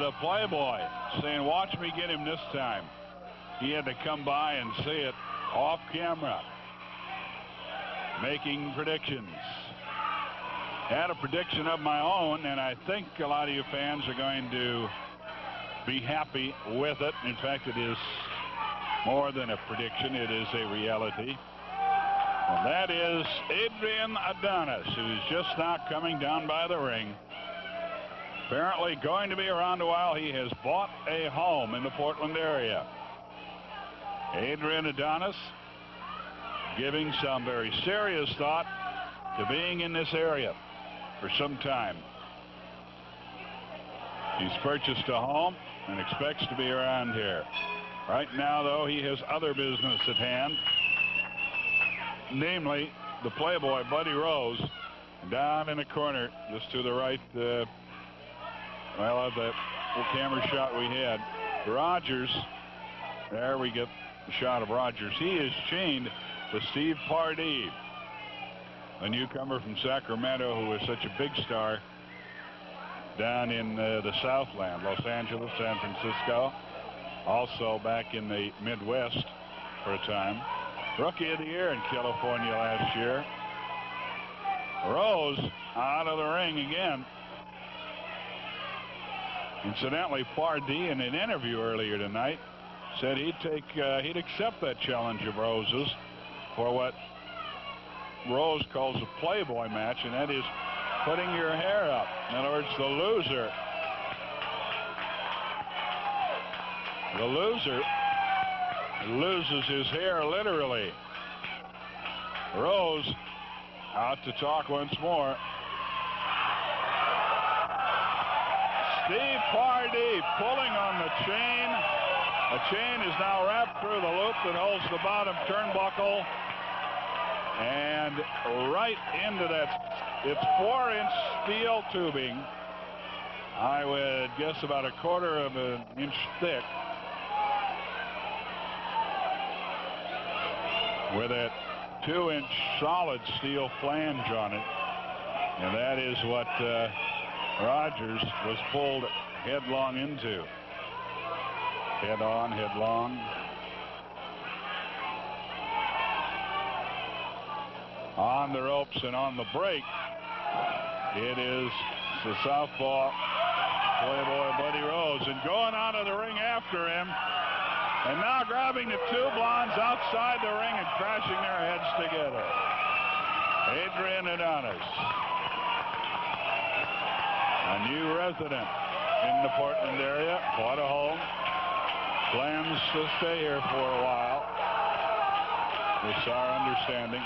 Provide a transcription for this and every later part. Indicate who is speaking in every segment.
Speaker 1: the Playboy, saying, watch me get him this time. He had to come by and see it off camera, making predictions. Had a prediction of my own, and I think a lot of you fans are going to be happy with it. In fact, it is more than a prediction. It is a reality. And that is Adrian Adonis, who's just now coming down by the ring. Apparently going to be around a while. He has bought a home in the Portland area. Adrian Adonis giving some very serious thought to being in this area for some time. He's purchased a home and expects to be around here. Right now, though, he has other business at hand, namely the Playboy, Buddy Rose, down in the corner just to the right. I love that little camera shot we had. Rogers, there we get the shot of Rogers. He is chained to Steve Pardee, a newcomer from Sacramento who is such a big star down in the Southland, Los Angeles, San Francisco, also back in the Midwest for a time. Rookie of the Year in California last year. Rose out of the ring again. Incidentally, Pardee, in an interview earlier tonight, said he'd accept that challenge of Rose's for what Rose calls a Playboy match, and that is putting your hair up. In other words, the loser loses his hair literally. Rose out to talk once more. Steve Pardee pulling on the chain. The chain is now wrapped through the loop that holds the bottom turnbuckle. And right into that, it's 4-inch steel tubing. I would guess about a quarter of an inch thick. With that 2-inch solid steel flange on it. And that is what Rogers was pulled headlong into. Head on, headlong. On the ropes and on the break, it is the southpaw Playboy Buddy Rose, and going out of the ring after him, and now grabbing the two blondes outside the ring and crashing their heads together. Adrian Adonis, a new resident in the Portland area, bought a home, plans to stay here for a while. It's our understanding.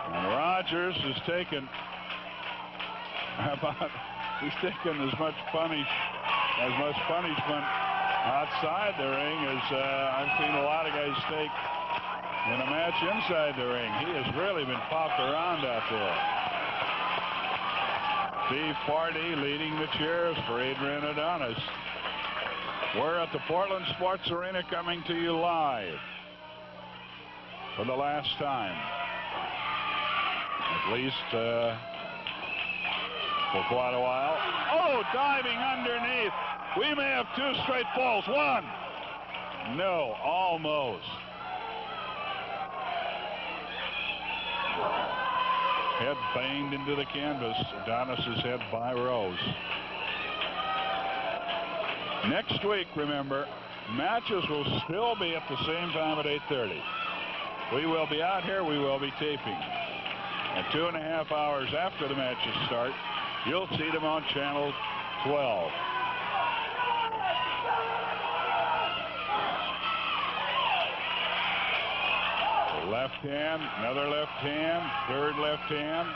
Speaker 1: And Rogers has taken he's taken as much punishment outside the ring as I've seen a lot of guys take in a match inside the ring. He has really been popped around out there. Steve Pardee leading the cheers for Adrian Adonis. We're at the Portland Sports Arena, coming to you live for the last time. At least for quite a while. Oh, diving underneath. We may have two straight falls. One. No, almost. Head banged into the canvas. Adonis's head by Rose. Next week, remember, matches will still be at the same time at 8:30. We will be out here. We will be taping. And 2.5 hours after the matches start, you'll see them on Channel 12. Left hand, another left hand, third left hand.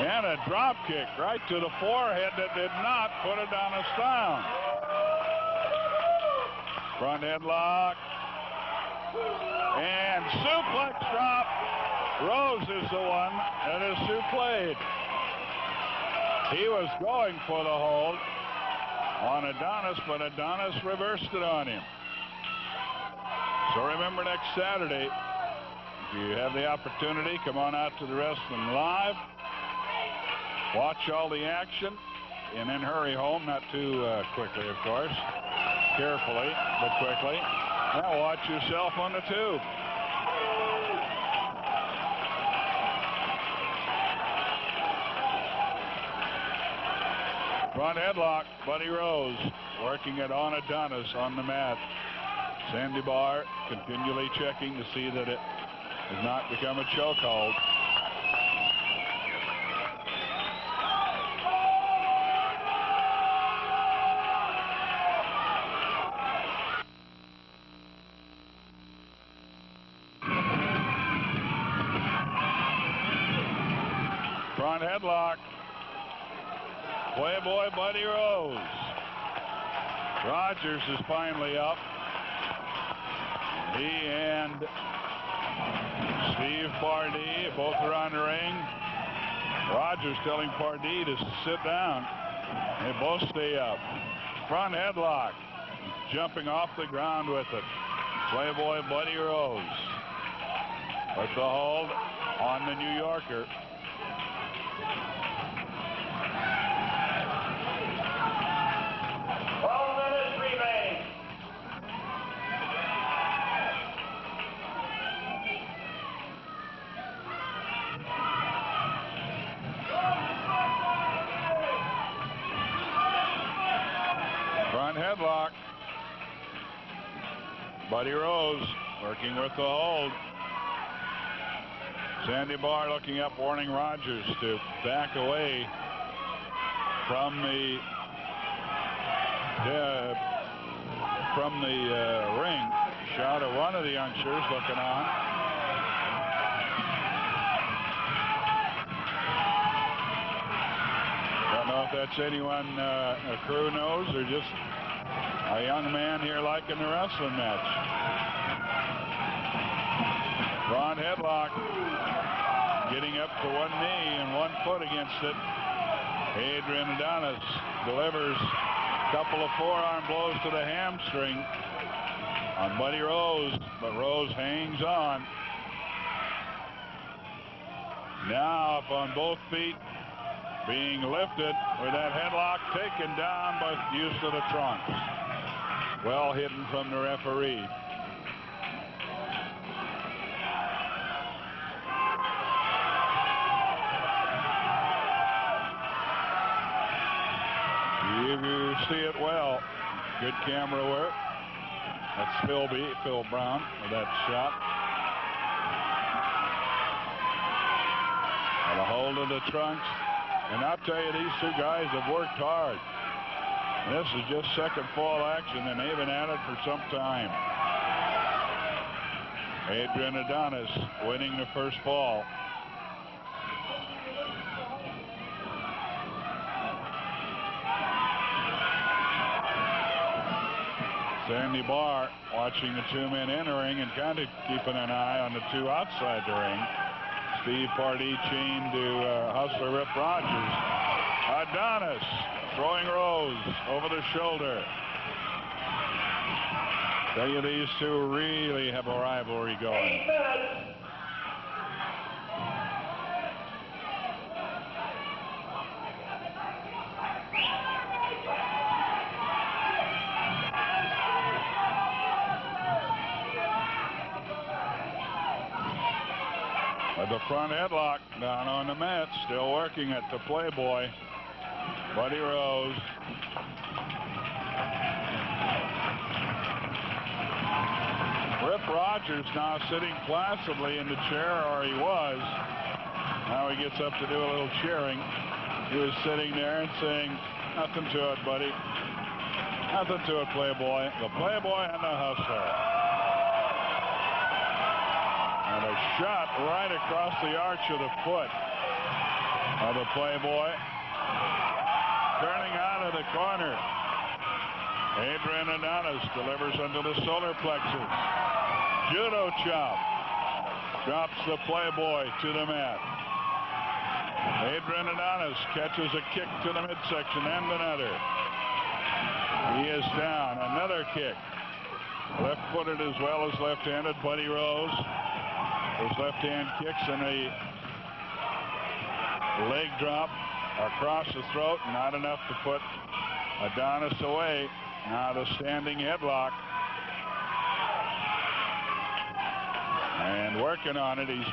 Speaker 1: And a drop kick right to the forehead that did not put Adonis down. Front headlock. And suplex drop. Rose is the one that is supplayed. He was going for the hold on Adonis, but Adonis reversed it on him. So remember, next Saturday, you have the opportunity, come on out to the Wrestling Live. Watch all the action, and then hurry home, not too quickly, of course. Carefully, but quickly. Now watch yourself on the tube. Front headlock, Buddy Rose working at Adonis on the mat. Sandy Barr continually checking to see that it has not become a chokehold. Front headlock. Playboy Buddy Rose. Rogers is finally up. He and Steve Pardee both are on the ring. Rogers telling Pardee to sit down. They both stay up. Front headlock. Jumping off the ground with it. Playboy Buddy Rose. With the hold on the New Yorker. Headlock. Buddy Rose working with the hold. Sandy Barr looking up, warning Rogers to back away from the ring. Shot of one of the youngsters looking on. Don't know if that's anyone a crew knows or just a young man here liking the wrestling match. Front headlock. Getting up to one knee and 1 foot against it. Adrian Adonis delivers a couple of forearm blows to the hamstring on Buddy Rose, but Rose hangs on. Now up on both feet, being lifted with that headlock taken down by use of the trunks. Well hidden from the referee. You see it well. Good camera work. That's Phil Brown with that shot. And a hold of the trunks. And I'll tell you, these two guys have worked hard. This is just second fall action, and they've been at it for some time. Adrian Adonis winning the first fall. Sandy Barr watching the two men entering and kind of keeping an eye on the two outside the ring. Steve Pardee chained to Hustler Rip Rogers. Adonis throwing Rose over the shoulder. Tell you, these two really have a rivalry going. With the front headlock down on the mat, still working at the Playboy. Buddy Rose. Rip Rogers now sitting placidly in the chair, or he was. Now he gets up to do a little cheering. He was sitting there and saying, "Nothing to it, buddy. Nothing to it, Playboy." The Playboy and the Hustler. And a shot right across the arch of the foot of the Playboy. Turning out of the corner. Adrian Adonis delivers into the solar plexus. Judo chop. Drops the Playboy to the mat. Adrian Adonis catches a kick to the midsection and another. He is down. Another kick. Left-footed as well as left-handed. Buddy Rose Those left-hand kicks and a leg drop across the throat, not enough to put Adonis away. Now the standing headlock. And working on it. He's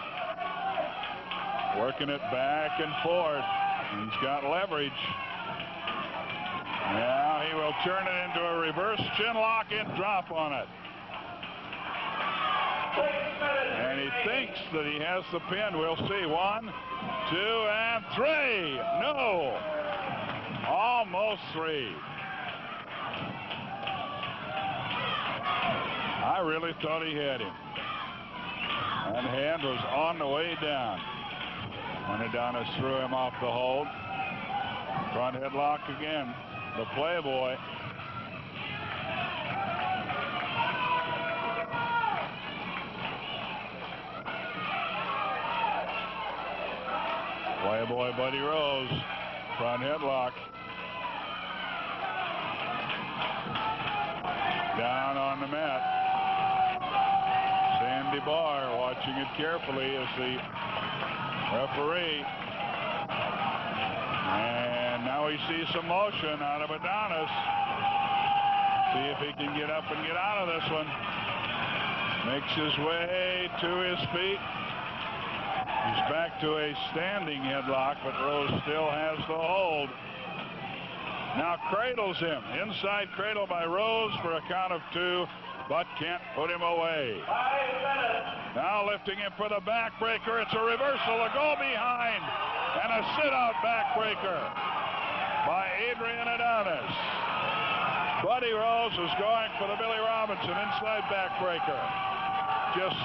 Speaker 1: working it back and forth. He's got leverage. Now he will turn it into a reverse chin lock and drop on it. And he thinks that he has the pin. We'll see. 1, 2, and 3. No. Almost 3. I really thought he had him. That hand was on the way down when Adonis threw him off the hold. Front headlock again. The Playboy. Playboy Buddy Rose. Front headlock. Down on the mat. Sandy Barr watching it carefully as the referee. And now we see some motion out of Adonis. See if he can get up and get out of this one. Makes his way to his feet. He's back to a standing headlock, but Rose still has the hold. Now cradles him. Inside cradle by Rose for a count of 2, but can't put him away. Now lifting him for the backbreaker. It's a reversal, a go behind, and a sit-out backbreaker by Adrian Adonis. Buddy Rose is going for the Billy Robinson inside backbreaker. Just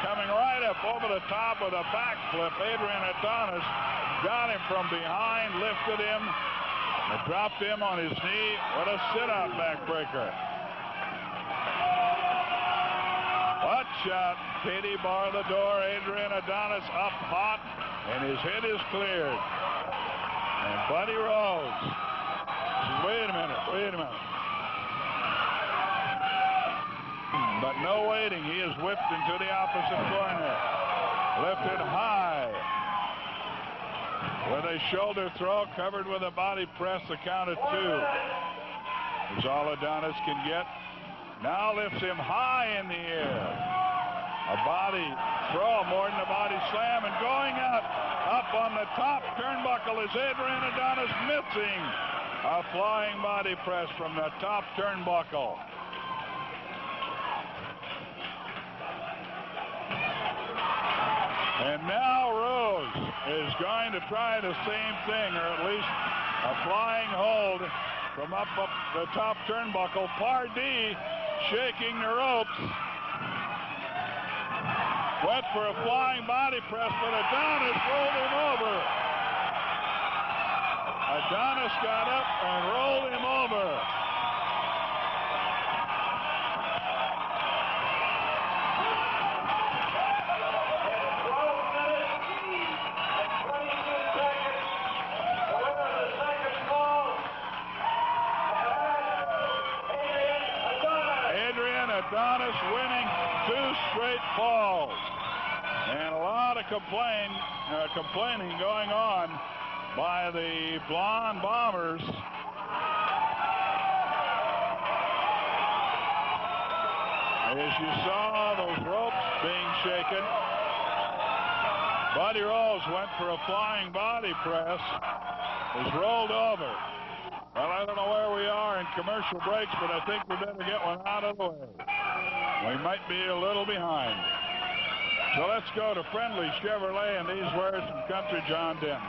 Speaker 1: coming right up over the top of the backflip. Adrian Adonis got him from behind, lifted him, and dropped him on his knee. What a sit-out backbreaker. Watch out. Katie bar the door. Adrian Adonis up hot, and his head is cleared. And Buddy Rose says, wait a minute. But no waiting. He is whipped into the opposite corner. Lifted high. With a shoulder throw covered with a body press, a count of 2. Is all Adonis can get. Now lifts him high in the air. A body throw more than a body slam, and going out up on the top turnbuckle is Adrian Adonis, missing a flying body press from the top turnbuckle. And now Rose is going to try the same thing, or at least a flying hold from up the top turnbuckle. Pardee shaking the ropes. Went for a flying body press, but Adonis rolled him over. Adonis got up and rolled him over. Adonis winning 2 straight falls. And a lot of complaining going on by the Blonde Bombers. As you saw those ropes being shaken, Buddy Rose went for a flying body press, was rolled over. Well, I don't know where we are in commercial breaks, but I think we better get one out of the way. We might be a little behind. So let's go to Friendly Chevrolet and these words from Country John Denton.